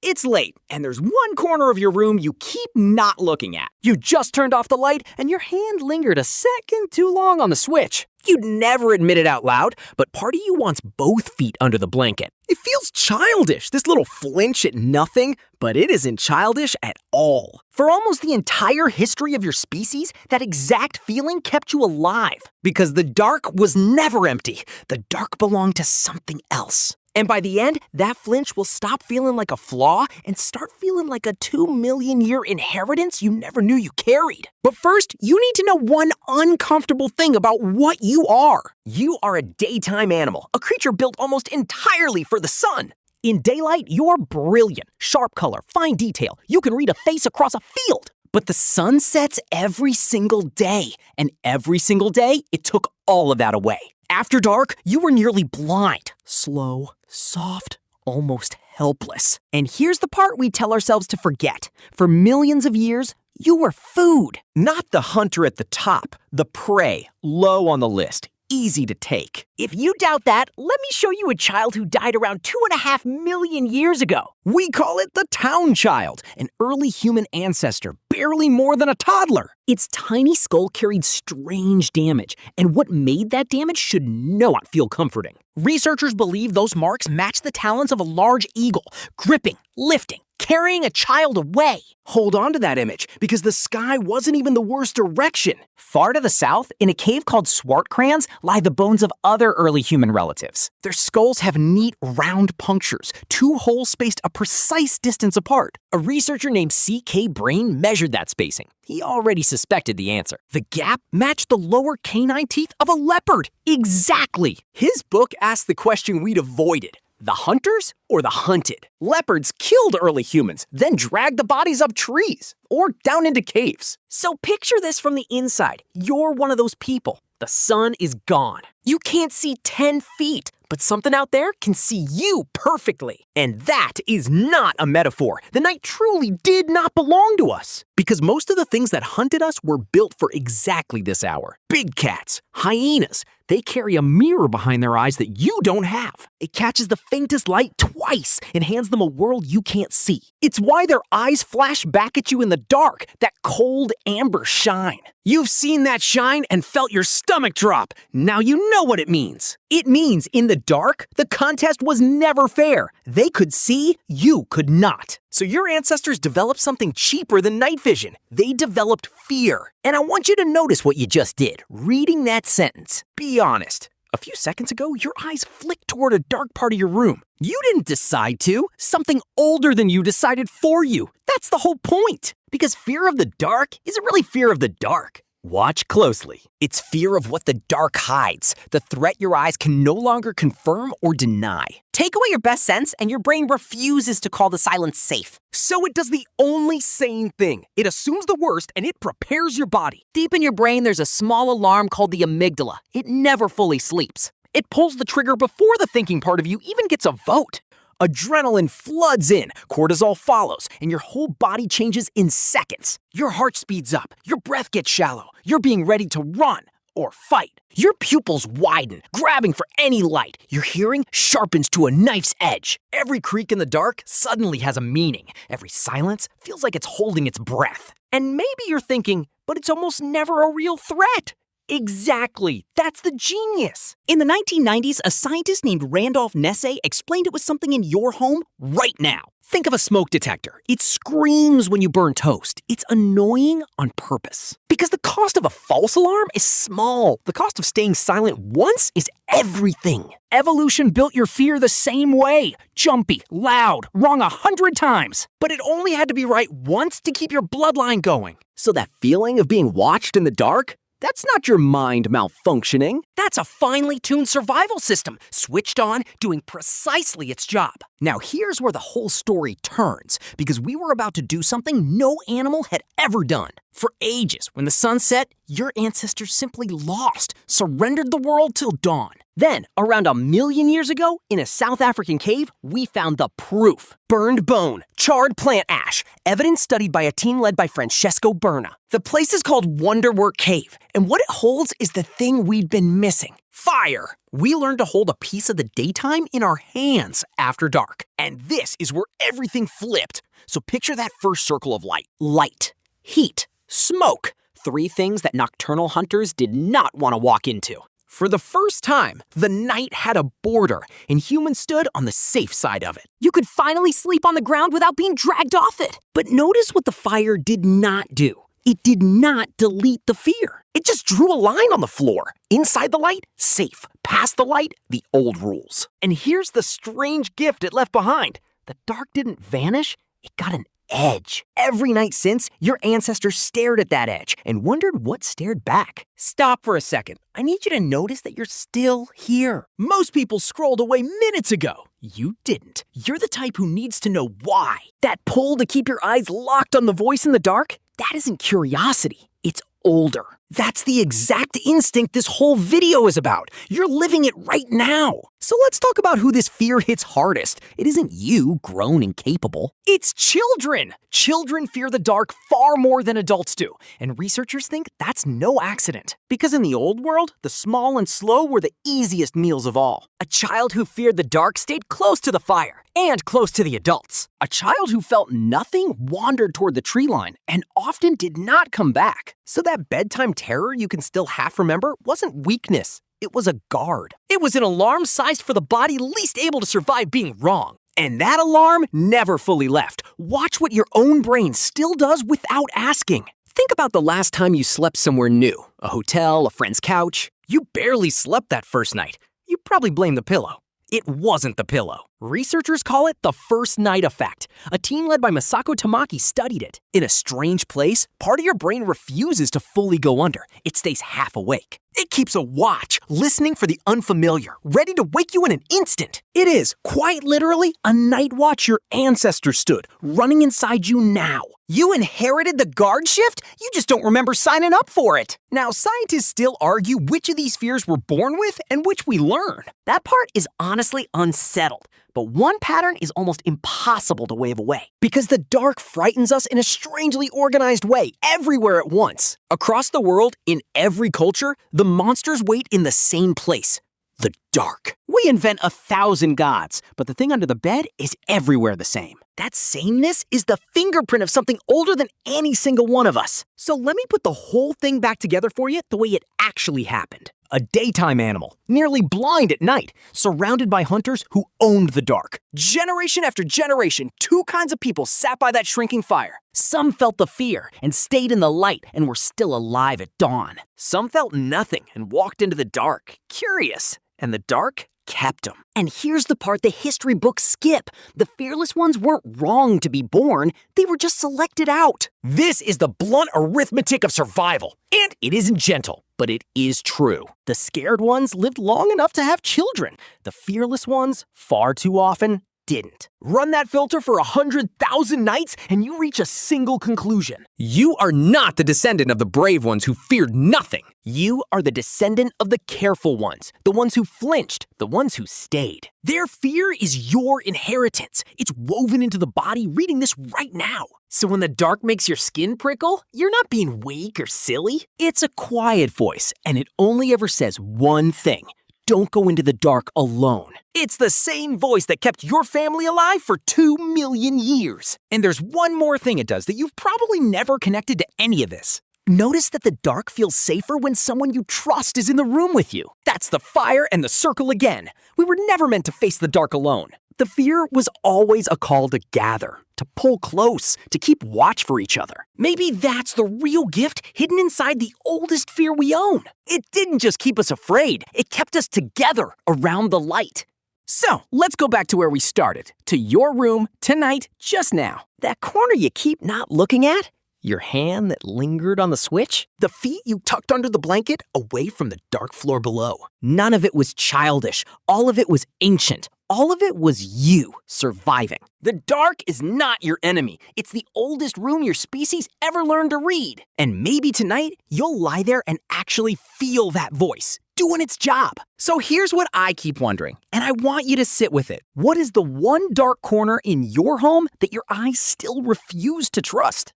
It's late, and there's one corner of your room you keep not looking at. You just turned off the light, and your hand lingered a second too long on the switch. You'd never admit it out loud, but part of you wants both feet under the blanket. It feels childish, this little flinch at nothing, but it isn't childish at all. For almost the entire history of your species, that exact feeling kept you alive. Because the dark was never empty. The dark belonged to something else. And by the end, that flinch will stop feeling like a flaw and start feeling like a 2 million-year inheritance you never knew you carried. But first, you need to know one uncomfortable thing about what you are. You are a daytime animal, a creature built almost entirely for the sun. In daylight, you're brilliant. Sharp color, fine detail. You can read a face across a field. But the sun sets every single day, and every single day, it took all of that away. After dark, you were nearly blind, slow, soft, almost helpless. And here's the part we tell ourselves to forget. For millions of years, you were food. Not the hunter at the top, the prey, low on the list, easy to take. If you doubt that, let me show you a child who died around 2.5 million years ago. We call it the Taung Child, an early human ancestor, barely more than a toddler. Its tiny skull carried strange damage, and what made that damage should not feel comforting. Researchers believe those marks match the talons of a large eagle, gripping, lifting, carrying a child away. Hold on to that image, because the sky wasn't even the worst direction. Far to the south, in a cave called Swartkrans, lie the bones of other early human relatives. Their skulls have neat, round punctures, 2 holes spaced a precise distance apart. A researcher named C.K. Brain measured that spacing. He already suspected the answer. The gap matched the lower canine teeth of a leopard. Exactly! His book asked the question we'd avoided. The hunters or the hunted? Leopards killed early humans, then dragged the bodies up trees or down into caves. So picture this from the inside. You're one of those people. The sun is gone. You can't see 10 feet, but something out there can see you perfectly. And that is not a metaphor. The night truly did not belong to us. Because most of the things that hunted us were built for exactly this hour. Big cats, hyenas, they carry a mirror behind their eyes that you don't have. It catches the faintest light twice and hands them a world you can't see. It's why their eyes flash back at you in the dark, that cold amber shine. You've seen that shine and felt your stomach drop. Now you know what it means. It means in the dark, the contest was never fair. They could see, you could not. So your ancestors developed something cheaper than night vision. They developed fear. And I want you to notice what you just did, reading that sentence. Be honest. A few seconds ago, your eyes flicked toward a dark part of your room. You didn't decide to. Something older than you decided for you. That's the whole point. Because fear of the dark isn't really fear of the dark. Watch closely. It's fear of what the dark hides, the threat your eyes can no longer confirm or deny. Take away your best sense and your brain refuses to call the silence safe. So it does the only sane thing. It assumes the worst and it prepares your body. Deep in your brain, there's a small alarm called the amygdala. It never fully sleeps. It pulls the trigger before the thinking part of you even gets a vote. Adrenaline floods in, cortisol follows, and your whole body changes in seconds. Your heart speeds up, your breath gets shallow, you're being ready to run or fight. Your pupils widen, grabbing for any light. Your hearing sharpens to a knife's edge. Every creak in the dark suddenly has a meaning. Every silence feels like it's holding its breath. And maybe you're thinking, but it's almost never a real threat. Exactly. That's the genius. In the 1990s, a scientist named Randolph Nesse explained it was something in your home right now. Think of a smoke detector. It screams when you burn toast. It's annoying on purpose. Because the cost of a false alarm is small. The cost of staying silent once is everything. Evolution built your fear the same way. Jumpy, loud, wrong 100 times. But it only had to be right once to keep your bloodline going. So that feeling of being watched in the dark? That's not your mind malfunctioning. That's a finely tuned survival system, switched on, doing precisely its job. Now here's where the whole story turns, because we were about to do something no animal had ever done. For ages, when the sun set, your ancestors simply lost, surrendered the world till dawn. Then, around 1 million years ago, in a South African cave, we found the proof. Burned bone, charred plant ash, evidence studied by a team led by Francesco Berna. The place is called Wonderwork Cave, and what it holds is the thing we'd been missing. Fire! We learned to hold a piece of the daytime in our hands after dark. And this is where everything flipped. So picture that first circle of light. Light, heat, smoke. 3 things that nocturnal hunters did not want to walk into. For the first time, the night had a border, and humans stood on the safe side of it. You could finally sleep on the ground without being dragged off it. But notice what the fire did not do. It did not delete the fear. It just drew a line on the floor. Inside the light, safe. Past the light, the old rules. And here's the strange gift it left behind. The dark didn't vanish, it got an edge. Every night since, your ancestors stared at that edge and wondered what stared back. Stop for a second. I need you to notice that you're still here. Most people scrolled away minutes ago. You didn't. You're the type who needs to know why. That pull to keep your eyes locked on the voice in the dark, that isn't curiosity. It's older. That's the exact instinct this whole video is about. You're living it right now. So let's talk about who this fear hits hardest. It isn't you, grown and capable. It's children. Children fear the dark far more than adults do. And researchers think that's no accident. Because in the old world, the small and slow were the easiest meals of all. A child who feared the dark stayed close to the fire and close to the adults. A child who felt nothing wandered toward the tree line and often did not come back. So that bedtime terror you can still half remember wasn't weakness. It was a guard. It was an alarm sized for the body least able to survive being wrong. And that alarm never fully left. Watch what your own brain still does without asking. Think about the last time you slept somewhere new. A hotel, a friend's couch. You barely slept that first night. You probably blame the pillow. It wasn't the pillow. Researchers call it the first night effect. A team led by Masako Tamaki studied it. In a strange place, part of your brain refuses to fully go under. It stays half awake. It keeps a watch, listening for the unfamiliar, ready to wake you in an instant. It is, quite literally, a night watch your ancestors stood, running inside you now. You inherited the guard shift? You just don't remember signing up for it. Now, scientists still argue which of these fears we're born with and which we learn. That part is honestly unsettled. But one pattern is almost impossible to wave away. Because the dark frightens us in a strangely organized way, everywhere at once. Across the world, in every culture, the monsters wait in the same place. The dark. We invent 1,000 gods, but the thing under the bed is everywhere the same. That sameness is the fingerprint of something older than any single one of us. So let me put the whole thing back together for you the way it actually happened. A daytime animal, nearly blind at night, surrounded by hunters who owned the dark. Generation after generation, 2 kinds of people sat by that shrinking fire. Some felt the fear and stayed in the light and were still alive at dawn. Some felt nothing and walked into the dark, curious, and the dark kept them. And here's the part the history books skip. The fearless ones weren't wrong to be born. They were just selected out. This is the blunt arithmetic of survival. And it isn't gentle, but it is true. The scared ones lived long enough to have children. The fearless ones, far too often, didn't. Run that filter for 100,000 nights and you reach a single conclusion. You are not the descendant of the brave ones who feared nothing. You are the descendant of the careful ones, the ones who flinched, the ones who stayed. Their fear is your inheritance. It's woven into the body reading this right now. So when the dark makes your skin prickle, you're not being weak or silly. It's a quiet voice, and it only ever says one thing. Don't go into the dark alone. It's the same voice that kept your family alive for 2 million years. And there's one more thing it does that you've probably never connected to any of this. Notice that the dark feels safer when someone you trust is in the room with you. That's the fire and the circle again. We were never meant to face the dark alone. The fear was always a call to gather, to pull close, to keep watch for each other. Maybe that's the real gift hidden inside the oldest fear we own. It didn't just keep us afraid, it kept us together around the light. So, let's go back to where we started, to your room, tonight, just now. That corner you keep not looking at? Your hand that lingered on the switch? The feet you tucked under the blanket, away from the dark floor below. None of it was childish. All of it was ancient. All of it was you surviving. The dark is not your enemy. It's the oldest room your species ever learned to read. And maybe tonight, you'll lie there and actually feel that voice doing its job. So here's what I keep wondering, and I want you to sit with it. What is the one dark corner in your home that your eyes still refuse to trust?